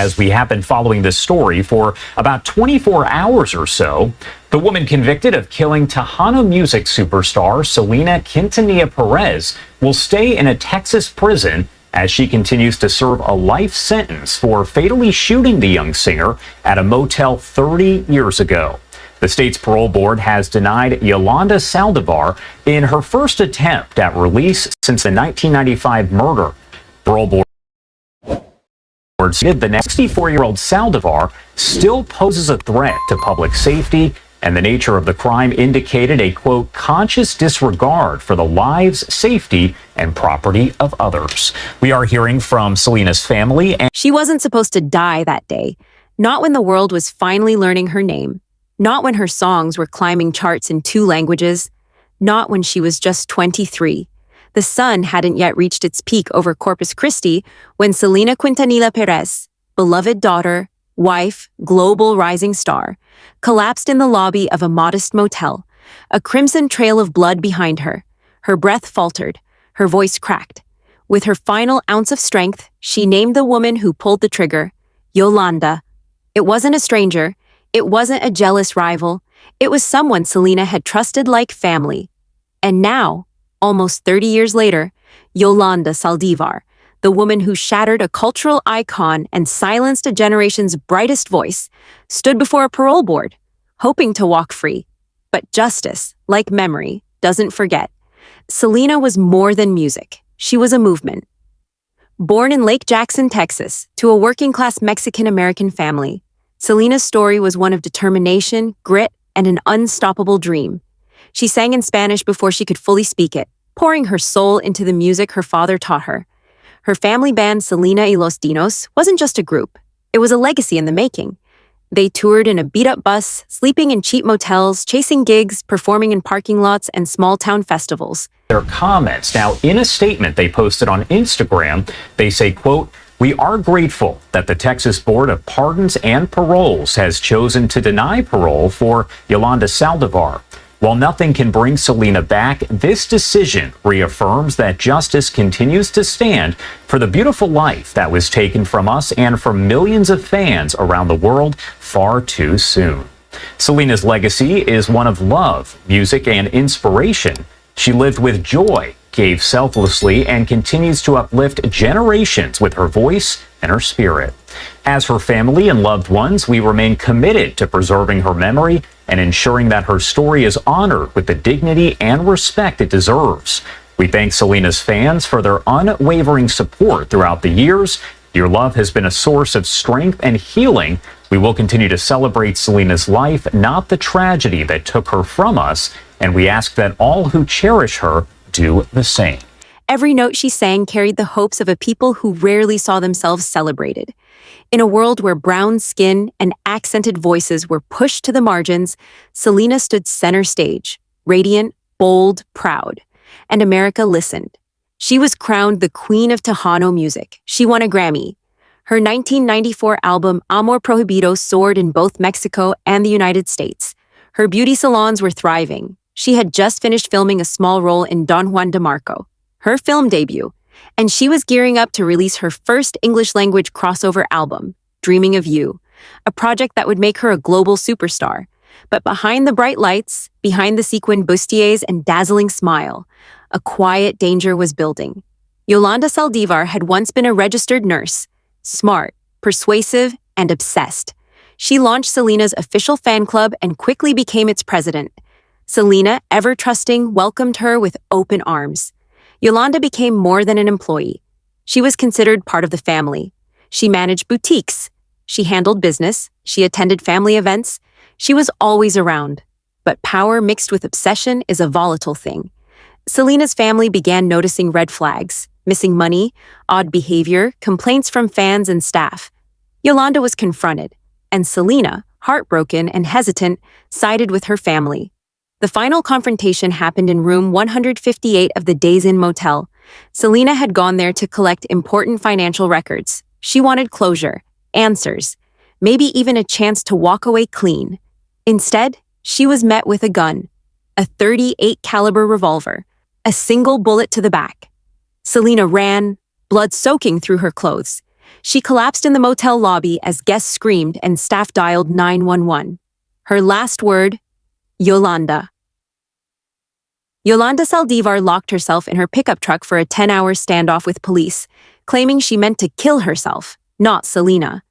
As we have been following this story for about 24 hours or so, the woman convicted of killing Tejano music superstar Selena Quintanilla-Perez will stay in a Texas prison as she continues to serve a life sentence for fatally shooting the young singer at a motel 30 years ago. The state's parole board has denied Yolanda Saldivar in her first attempt at release since the 1995 murder. Parole board said the 64-year-old Saldivar still poses a threat to public safety, and the nature of the crime indicated a, quote, conscious disregard for the lives, safety, and property of others. We are hearing from Selena's family. She wasn't supposed to die that day, not when the world was finally learning her name, not when her songs were climbing charts in 2 languages, not when she was just 23. The sun hadn't yet reached its peak over Corpus Christi when Selena Quintanilla-Perez, beloved daughter, wife, global rising star, collapsed in the lobby of a modest motel, a crimson trail of blood behind her. Her breath faltered, her voice cracked. With her final ounce of strength, she named the woman who pulled the trigger, Yolanda. It wasn't a stranger. It wasn't a jealous rival. It was someone Selena had trusted like family. And now, almost 30 years later, Yolanda Saldivar, the woman who shattered a cultural icon and silenced a generation's brightest voice, stood before a parole board, hoping to walk free. But justice, like memory, doesn't forget. Selena was more than music. She was a movement. Born in Lake Jackson, Texas, to a working-class Mexican-American family, Selena's story was one of determination, grit, and an unstoppable dream. She sang in Spanish before she could fully speak it, pouring her soul into the music her father taught her. Her family band Selena y los Dinos wasn't just a group. It was a legacy in the making. They toured in a beat-up bus, sleeping in cheap motels, chasing gigs, performing in parking lots and small-town festivals. Their comments. Now, in a statement they posted on Instagram, they say, quote, "We are grateful that the Texas Board of Pardons and Paroles has chosen to deny parole for Yolanda Saldivar. While nothing can bring Selena back, this decision reaffirms that justice continues to stand for the beautiful life that was taken from us and from millions of fans around the world far too soon." Selena's legacy is one of love, music, and inspiration. She lived with joy, gave selflessly, and continues to uplift generations with her voice and her spirit. As her family and loved ones, we remain committed to preserving her memory and ensuring that her story is honored with the dignity and respect it deserves. We thank Selena's fans for their unwavering support throughout the years. Your love has been a source of strength and healing. We will continue to celebrate Selena's life, not the tragedy that took her from us, and we ask that all who cherish her do the same. Every note she sang carried the hopes of a people who rarely saw themselves celebrated. In a world where brown skin and accented voices were pushed to the margins, Selena stood center stage, radiant, bold, proud. And America listened. She was crowned the Queen of Tejano music. She won a Grammy. Her 1994 album Amor Prohibido soared in both Mexico and the United States. Her beauty salons were thriving. She had just finished filming a small role in Don Juan de Marco, her film debut, and she was gearing up to release her first English-language crossover album, Dreaming of You, a project that would make her a global superstar. But behind the bright lights, behind the sequined bustiers and dazzling smile, a quiet danger was building. Yolanda Saldivar had once been a registered nurse, smart, persuasive, and obsessed. She launched Selena's official fan club and quickly became its president. Selena, ever trusting, welcomed her with open arms. Yolanda became more than an employee. She was considered part of the family. She managed boutiques. She handled business. She attended family events. She was always around. But power mixed with obsession is a volatile thing. Selena's family began noticing red flags, missing money, odd behavior, complaints from fans and staff. Yolanda was confronted, and Selena, heartbroken and hesitant, sided with her family. The final confrontation happened in room 158 of the Days Inn Motel. Selena had gone there to collect important financial records. She wanted closure, answers, maybe even a chance to walk away clean. Instead, she was met with a gun, a .38 caliber revolver, a single bullet to the back. Selena ran, blood soaking through her clothes. She collapsed in the motel lobby as guests screamed and staff dialed 911. Her last word, Yolanda. Yolanda Saldivar locked herself in her pickup truck for a 10-hour standoff with police, claiming she meant to kill herself, not Selena.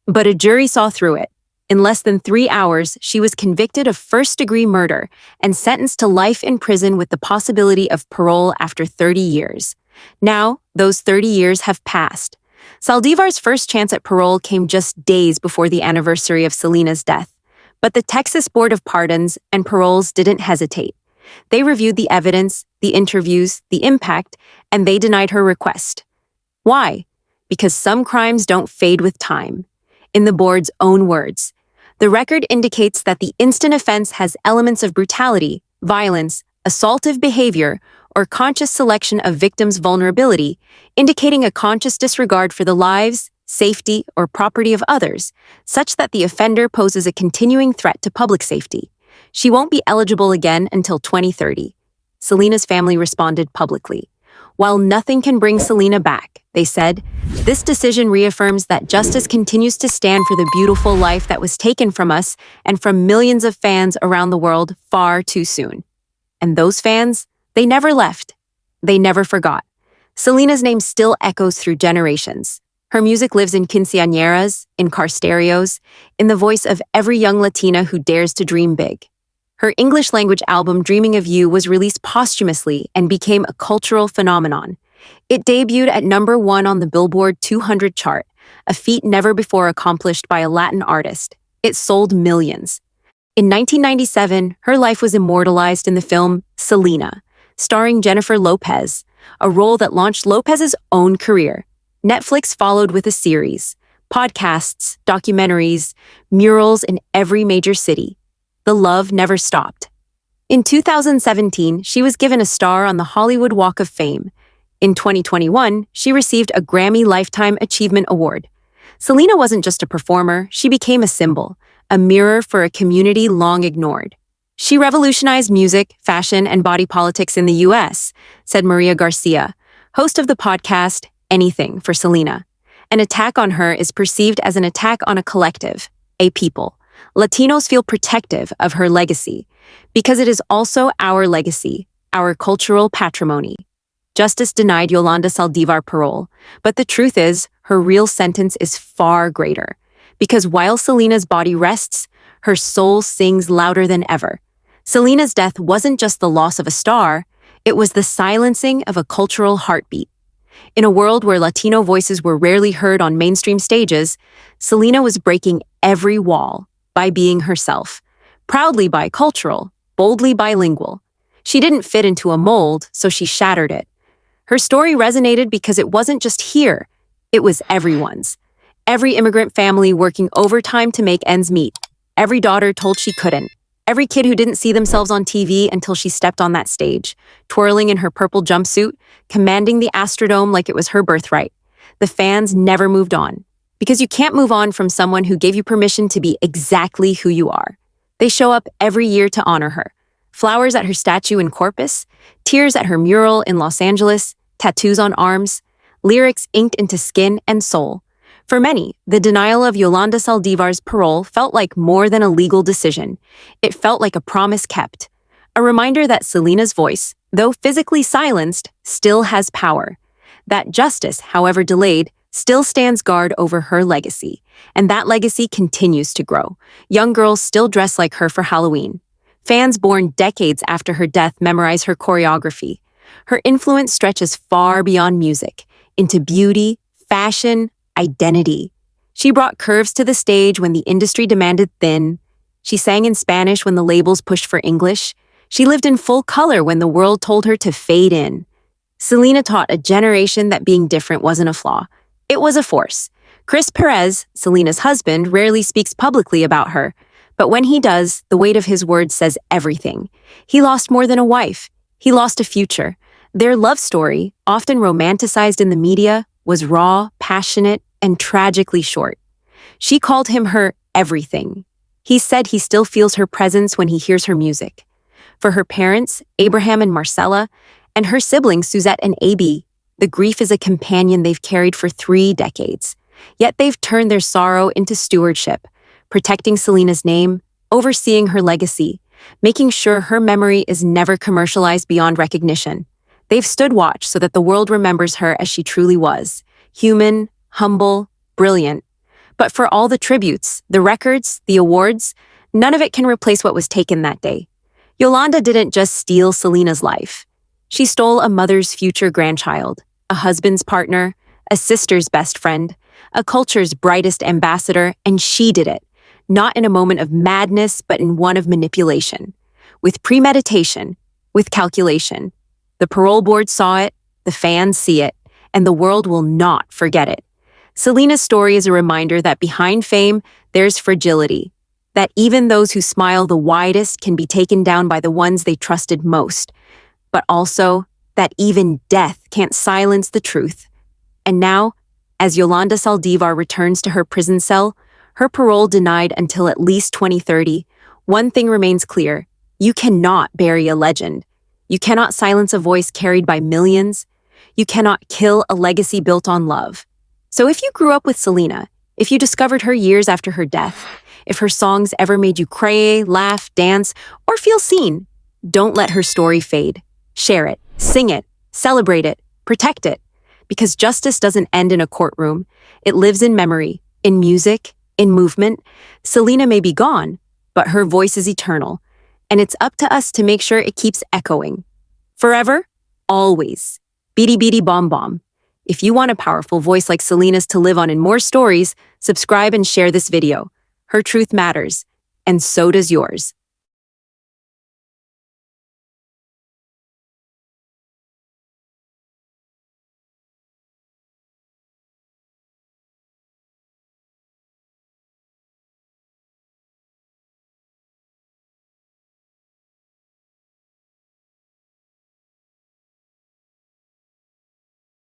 But a jury saw through it. In less than 3 hours, she was convicted of first-degree murder and sentenced to life in prison with the possibility of parole after 30 years. Now, those 30 years have passed. Saldivar's first chance at parole came just days before the anniversary of Selena's death. But the Texas Board of Pardons and Paroles didn't hesitate. They reviewed the evidence, the interviews, the impact, and they denied her request. Why? Because some crimes don't fade with time. In the board's own words, the record indicates that the instant offense has elements of brutality, violence, assaultive behavior, or conscious selection of victims' vulnerability, indicating a conscious disregard for the lives, safety, or property of others, such that the offender poses a continuing threat to public safety. She won't be eligible again until 2030. Selena's family responded publicly. While nothing can bring Selena back, they said, this decision reaffirms that justice continues to stand for the beautiful life that was taken from us and from millions of fans around the world far too soon. And those fans, they never left. They never forgot. Selena's name still echoes through generations. Her music lives in quinceañeras, in car stereos, in the voice of every young Latina who dares to dream big. Her English-language album Dreaming of You was released posthumously and became a cultural phenomenon. It debuted at #1 on the Billboard 200 chart, a feat never before accomplished by a Latin artist. It sold millions. In 1997, her life was immortalized in the film Selena, starring Jennifer Lopez, a role that launched Lopez's own career. Netflix followed with a series, podcasts, documentaries, murals in every major city. The love never stopped. In 2017, she was given a star on the Hollywood Walk of Fame. In 2021, she received a Grammy Lifetime Achievement Award. Selena wasn't just a performer, she became a symbol, a mirror for a community long ignored. She revolutionized music, fashion, and body politics in the U.S., said Maria Garcia, host of the podcast Anything for Selena. An attack on her is perceived as an attack on a collective, a people. Latinos feel protective of her legacy because it is also our legacy, our cultural patrimony. Justice denied Yolanda Saldivar parole, but the truth is, her real sentence is far greater. Because while Selena's body rests, her soul sings louder than ever. Selena's death wasn't just the loss of a star, it was the silencing of a cultural heartbeat. In a world where Latino voices were rarely heard on mainstream stages, Selena was breaking every wall by being herself, proudly bicultural, boldly bilingual. She didn't fit into a mold, so she shattered it. Her story resonated because it wasn't just here, it was everyone's. Every immigrant family working overtime to make ends meet. Every daughter told she couldn't. Every kid who didn't see themselves on TV until she stepped on that stage, twirling in her purple jumpsuit, commanding the Astrodome like it was her birthright. The fans never moved on. Because you can't move on from someone who gave you permission to be exactly who you are. They show up every year to honor her. Flowers at her statue in Corpus, tears at her mural in Los Angeles, tattoos on arms, lyrics inked into skin and soul. For many, the denial of Yolanda Saldivar's parole felt like more than a legal decision. It felt like a promise kept. A reminder that Selena's voice, though physically silenced, still has power. That justice, however delayed, still stands guard over her legacy. And that legacy continues to grow. Young girls still dress like her for Halloween. Fans born decades after her death memorize her choreography. Her influence stretches far beyond music, into beauty, fashion, identity. She brought curves to the stage when the industry demanded thin. She sang in Spanish when the labels pushed for English. She lived in full color when the world told her to fade in. Selena taught a generation that being different wasn't a flaw. It was a force. Chris Perez, Selena's husband, rarely speaks publicly about her. But when he does, the weight of his words says everything. He lost more than a wife. He lost a future. Their love story, often romanticized in the media, was raw, passionate, and tragically short. She called him her everything. He said he still feels her presence when he hears her music. For her parents, Abraham and Marcella, and her siblings, Suzette and AB, the grief is a companion they've carried for 3 decades. Yet they've turned their sorrow into stewardship, protecting Selena's name, overseeing her legacy, making sure her memory is never commercialized beyond recognition. They've stood watch so that the world remembers her as she truly was: human, humble, brilliant. But for all the tributes, the records, the awards, none of it can replace what was taken that day. Yolanda didn't just steal Selena's life. She stole a mother's future grandchild, a husband's partner, a sister's best friend, a culture's brightest ambassador, and she did it, not in a moment of madness, but in one of manipulation. With premeditation, with calculation. The parole board saw it, the fans see it, and the world will not forget it. Selena's story is a reminder that behind fame, there's fragility, that even those who smile the widest can be taken down by the ones they trusted most, but also that even death can't silence the truth. And now, as Yolanda Saldivar returns to her prison cell, her parole denied until at least 2030, one thing remains clear: you cannot bury a legend. You cannot silence a voice carried by millions. You cannot kill a legacy built on love. So if you grew up with Selena, if you discovered her years after her death, if her songs ever made you cry, laugh, dance, or feel seen, don't let her story fade. Share it, sing it, celebrate it, protect it. Because justice doesn't end in a courtroom. It lives in memory, in music, in movement. Selena may be gone, but her voice is eternal. And it's up to us to make sure it keeps echoing. Forever, always. Beady beady bomb bomb. If you want a powerful voice like Selena's to live on in more stories, subscribe and share this video. Her truth matters, and so does yours.